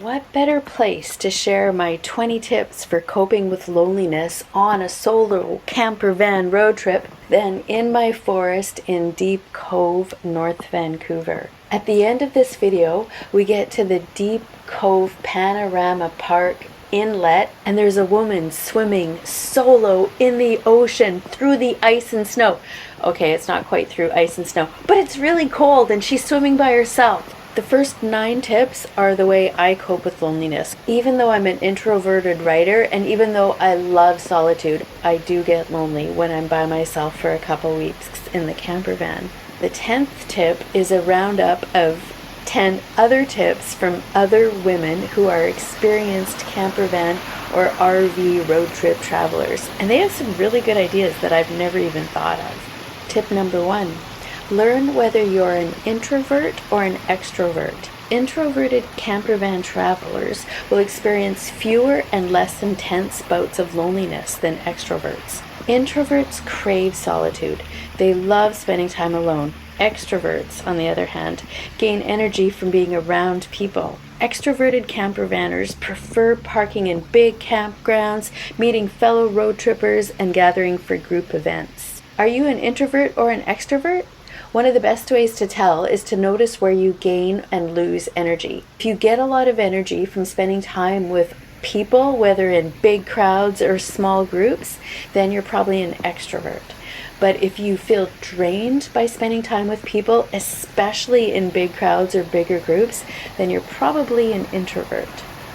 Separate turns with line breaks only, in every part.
What better place to share my 20 tips for coping with loneliness on a solo camper van road trip than in my forest in Deep Cove, North Vancouver. At the end of this video, we get to the Deep Cove Panorama Park inlet, and there's a woman swimming solo in the ocean through the ice and snow. Okay, it's not quite through ice and snow, but it's really cold and she's swimming by herself. The first 9 tips are the way I cope with loneliness. Even though I'm an introverted writer, and even though I love solitude, I do get lonely when I'm by myself for a couple weeks in the camper van. The 10th tip is a roundup of 10 other tips from other women who are experienced camper van or RV road trip travelers. And they have some really good ideas that I've never even thought of. Tip number 1. Learn whether you're an introvert or an extrovert. Introverted campervan travelers will experience fewer and less intense bouts of loneliness than extroverts. Introverts crave solitude. They love spending time alone. Extroverts, on the other hand, gain energy from being around people. Extroverted campervanners prefer parking in big campgrounds, meeting fellow road trippers, and gathering for group events. Are you an introvert or an extrovert? One of the best ways to tell is to notice where you gain and lose energy. If you get a lot of energy from spending time with people, whether in big crowds or small groups, then you're probably an extrovert. But if you feel drained by spending time with people, especially in big crowds or bigger groups, then you're probably an introvert.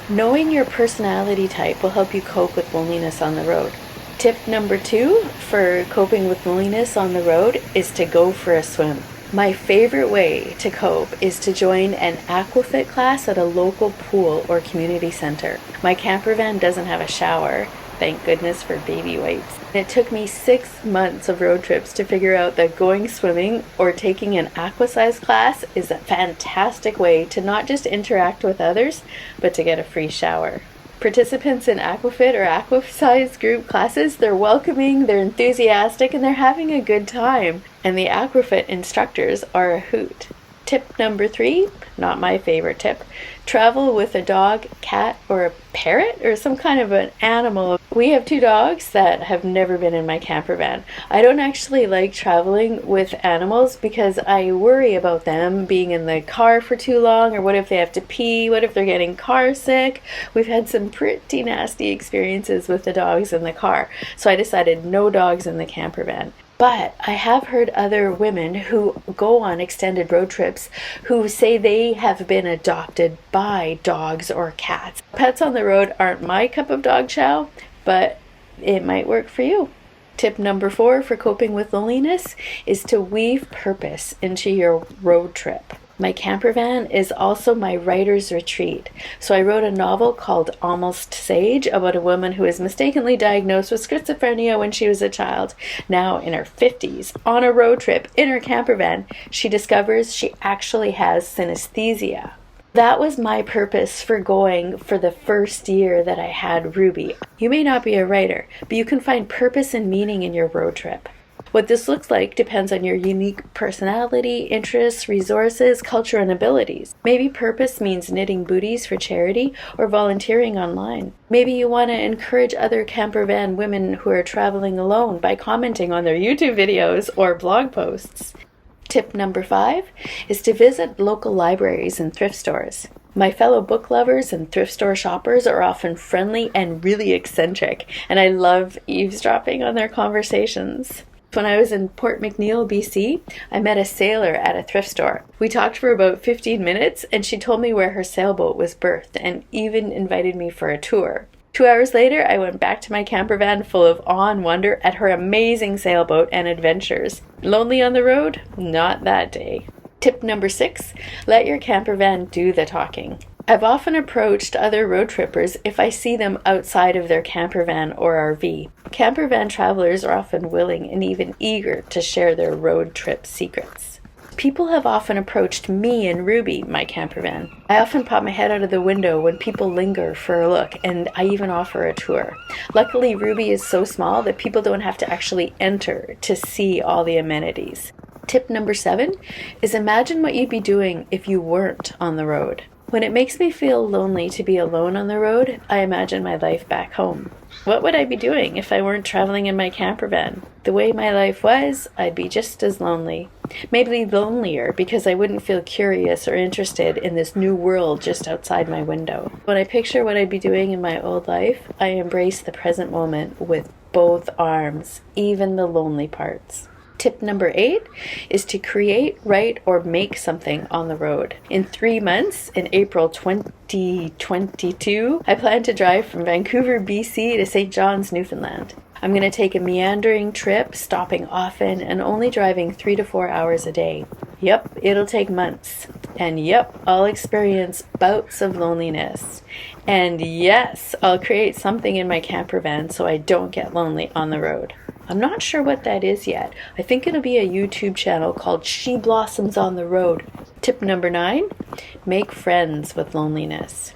Knowing your personality type will help you cope with loneliness on the road. Tip number 2 for coping with loneliness on the road is to go for a swim. My favorite way to cope is to join an aquafit class at a local pool or community center. My camper van doesn't have a shower, thank goodness for baby wipes. It took me 6 months of road trips to figure out that going swimming or taking an aquasize class is a fantastic way to not just interact with others, but to get a free shower. Participants in aquafit or aquasize group classes, they're welcoming, they're enthusiastic, and they're having a good time. And the aquafit instructors are a hoot. Tip number 3, not my favorite tip, travel with a dog, cat, or a parrot, or some kind of an animal. We have 2 dogs that have never been in my camper van. I don't actually like traveling with animals because I worry about them being in the car for too long, or what if they have to pee, what if they're getting car sick. We've had some pretty nasty experiences with the dogs in the car, so I decided no dogs in the camper van. But I have heard other women who go on extended road trips who say they have been adopted by dogs or cats. Pets on the road aren't my cup of dog chow, but it might work for you. Tip number 4 for coping with loneliness is to weave purpose into your road trip. My camper van is also my writer's retreat. So I wrote a novel called Almost Sage about a woman who was mistakenly diagnosed with schizophrenia when she was a child. Now in her 50s, on a road trip in her camper van, she discovers she actually has synesthesia. That was my purpose for going for the first year that I had Ruby. You may not be a writer, but you can find purpose and meaning in your road trip. What this looks like depends on your unique personality, interests, resources, culture, and abilities. Maybe purpose means knitting booties for charity or volunteering online. Maybe you want to encourage other camper van women who are traveling alone by commenting on their YouTube videos or blog posts. Tip number 5 is to visit local libraries and thrift stores. My fellow book lovers and thrift store shoppers are often friendly and really eccentric, and I love eavesdropping on their conversations. When I was in Port McNeill, BC, I met a sailor at a thrift store. We talked for about 15 minutes, and she told me where her sailboat was berthed and even invited me for a tour. 2 hours later, I went back to my camper van full of awe and wonder at her amazing sailboat and adventures. Lonely on the road? Not that day. Tip number 6, let your camper van do the talking. I've often approached other road trippers if I see them outside of their camper van or RV. Camper van travelers are often willing and even eager to share their road trip secrets. People have often approached me and Ruby, my camper van. I often pop my head out of the window when people linger for a look, and I even offer a tour. Luckily, Ruby is so small that people don't have to actually enter to see all the amenities. Tip number 7 is imagine what you'd be doing if you weren't on the road. When it makes me feel lonely to be alone on the road, I imagine my life back home. What would I be doing if I weren't traveling in my camper van? The way my life was, I'd be just as lonely. Maybe lonelier because I wouldn't feel curious or interested in this new world just outside my window. When I picture what I'd be doing in my old life, I embrace the present moment with both arms, even the lonely parts. Tip number 8 is to create, write, or make something on the road. In 3 months, in April 2022, I plan to drive from Vancouver, BC to St. John's, Newfoundland. I'm going to take a meandering trip, stopping often and only driving 3 to 4 hours a day. Yep, it'll take months. And yep, I'll experience bouts of loneliness. And yes, I'll create something in my camper van so I don't get lonely on the road. I'm not sure what that is yet. I think it'll be a YouTube channel called She Blossoms on the Road. Tip number 9, make friends with loneliness.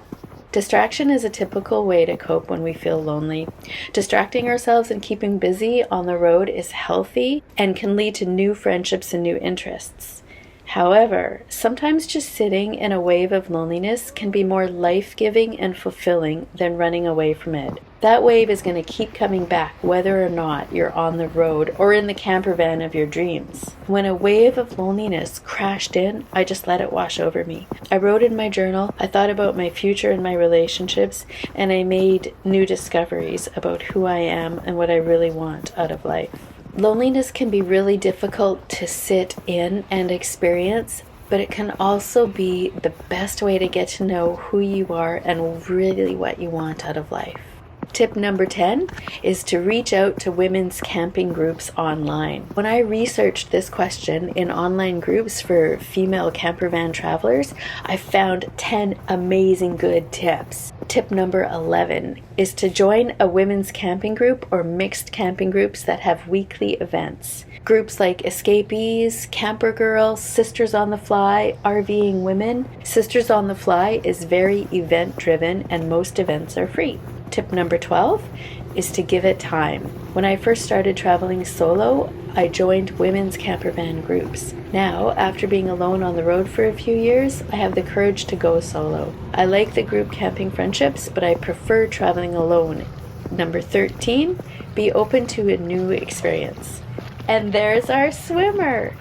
Distraction is a typical way to cope when we feel lonely. Distracting ourselves and keeping busy on the road is healthy and can lead to new friendships and new interests. However, sometimes just sitting in a wave of loneliness can be more life-giving and fulfilling than running away from it. That wave is going to keep coming back whether or not you're on the road or in the camper van of your dreams. When a wave of loneliness crashed in, I just let it wash over me. I wrote in my journal, I thought about my future and my relationships, and I made new discoveries about who I am and what I really want out of life. Loneliness can be really difficult to sit in and experience, but it can also be the best way to get to know who you are and really what you want out of life. Tip number 10 is to reach out to women's camping groups online. When I researched this question in online groups for female camper van travelers, I found 10 amazing good tips. Tip number 11 is to join a women's camping group or mixed camping groups that have weekly events. Groups like Escapees, Camper Girls, Sisters on the Fly, RVing Women. Sisters on the Fly is very event driven and most events are free. Tip number 12 is to give it time. When I first started traveling solo, I joined women's camper van groups. Now, after being alone on the road for a few years, I have the courage to go solo. I like the group camping friendships, but I prefer traveling alone. Number 13, be open to a new experience. And there's our swimmer!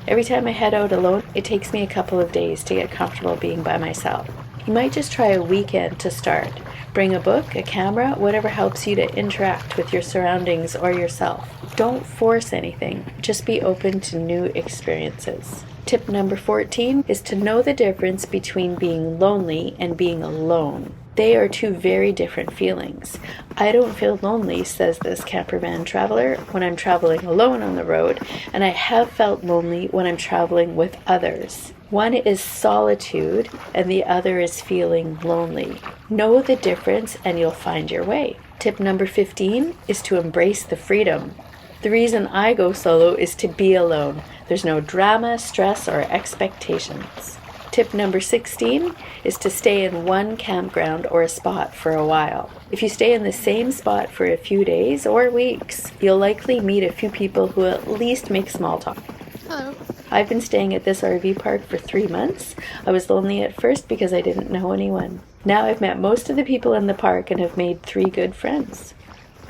Every time I head out alone, it takes me a couple of days to get comfortable being by myself. You might just try a weekend to start. Bring a book, a camera, whatever helps you to interact with your surroundings or yourself. Don't force anything, just be open to new experiences. Tip number 14 is to know the difference between being lonely and being alone. They are two very different feelings. I don't feel lonely, says this camper van traveler, when I'm traveling alone on the road, and I have felt lonely when I'm traveling with others. One is solitude and the other is feeling lonely. Know the difference and you'll find your way. Tip number 15 is to embrace the freedom. The reason I go solo is to be alone. There's no drama, stress, or expectations. Tip number 16 is to stay in one campground or a spot for a while. If you stay in the same spot for a few days or weeks, you'll likely meet a few people who at least make small talk.
Hello.
I've been staying at this RV park for 3 months. I was lonely at first because I didn't know anyone. Now I've met most of the people in the park and have made 3 good friends.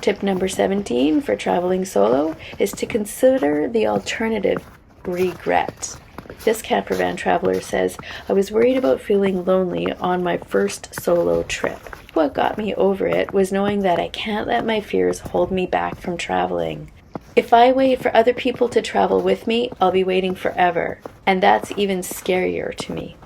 Tip number 17 for traveling solo is to consider the alternative, regret. This camper van traveler says, I was worried about feeling lonely on my first solo trip. What got me over it was knowing that I can't let my fears hold me back from traveling. If I wait for other people to travel with me, I'll be waiting forever, and that's even scarier to me.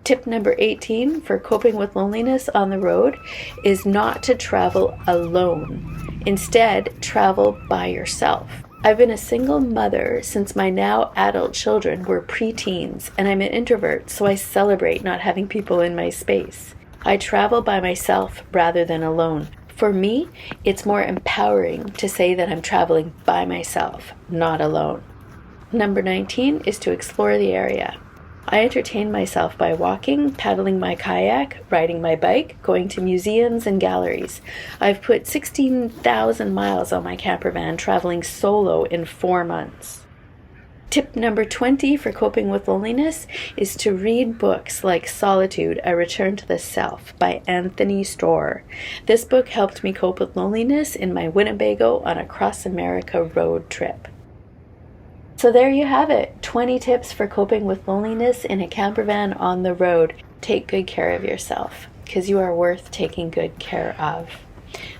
Tip number 18 for coping with loneliness on the road is not to travel alone. Instead, travel by yourself. I've been a single mother since my now adult children were preteens, and I'm an introvert, so I celebrate not having people in my space. I travel by myself rather than alone. For me, it's more empowering to say that I'm traveling by myself, not alone. Number 19 is to explore the area. I entertain myself by walking, paddling my kayak, riding my bike, going to museums and galleries. I've put 16,000 miles on my camper van traveling solo in 4 months. Tip number 20 for coping with loneliness is to read books like Solitude, A Return to the Self by Anthony Storr. This book helped me cope with loneliness in my Winnebago on a cross-America road trip. So there you have it, 20 tips for coping with loneliness in a camper van on the road. Take good care of yourself, because you are worth taking good care of.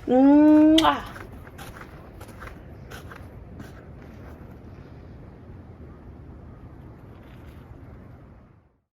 Mwah!